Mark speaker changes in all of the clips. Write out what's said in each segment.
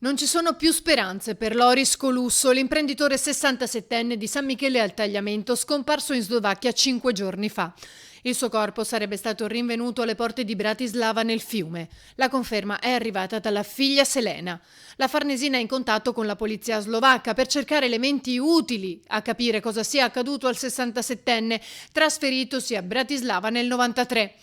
Speaker 1: Non ci sono più speranze per Loris Colusso, l'imprenditore 67enne di San Michele al Tagliamento, scomparso in Slovacchia 5 giorni fa. Il suo corpo sarebbe stato rinvenuto alle porte di Bratislava nel fiume. La conferma è arrivata dalla figlia Selena. La Farnesina è in contatto con la polizia slovacca per cercare elementi utili a capire cosa sia accaduto al 67enne, trasferitosi a Bratislava nel 93.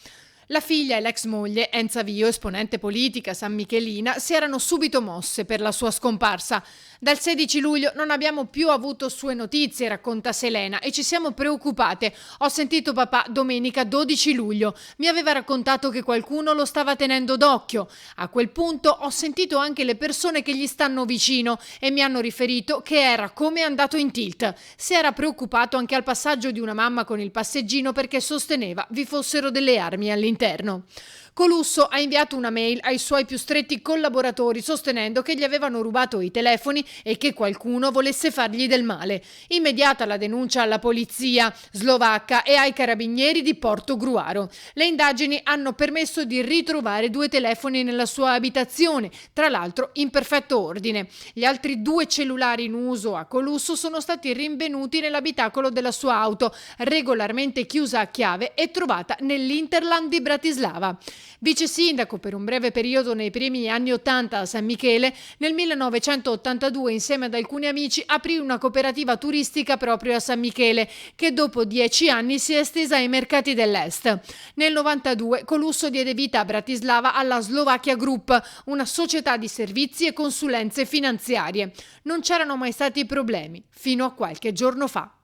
Speaker 1: La figlia e l'ex moglie, Enza Vio, esponente politica san michelina, si erano subito mosse per la sua scomparsa. Dal 16 luglio non abbiamo più avuto sue notizie, racconta Selena, e ci siamo preoccupate. Ho sentito papà domenica 12 luglio. Mi aveva raccontato che qualcuno lo stava tenendo d'occhio. A quel punto ho sentito anche le persone che gli stanno vicino e mi hanno riferito che era come andato in tilt. Si era preoccupato anche al passaggio di una mamma con il passeggino perché sosteneva vi fossero delle armi all'interno. Colusso ha inviato una mail ai suoi più stretti collaboratori sostenendo che gli avevano rubato i telefoni e che qualcuno volesse fargli del male. Immediata la denuncia alla polizia slovacca e ai carabinieri di Portogruaro. Le indagini hanno permesso di ritrovare 2 telefoni nella sua abitazione, tra l'altro in perfetto ordine. Gli altri 2 cellulari in uso a Colusso sono stati rinvenuti nell'abitacolo della sua auto, regolarmente chiusa a chiave e trovata nell'Interland di Bratislava. Vice sindaco per un breve periodo nei primi anni 80 a San Michele, nel 1982 insieme ad alcuni amici aprì una cooperativa turistica proprio a San Michele, che dopo 10 anni si è estesa ai mercati dell'Est. Nel 92 Colusso diede vita a Bratislava alla Slovakia Group, una società di servizi e consulenze finanziarie. Non c'erano mai stati problemi, fino a qualche giorno fa.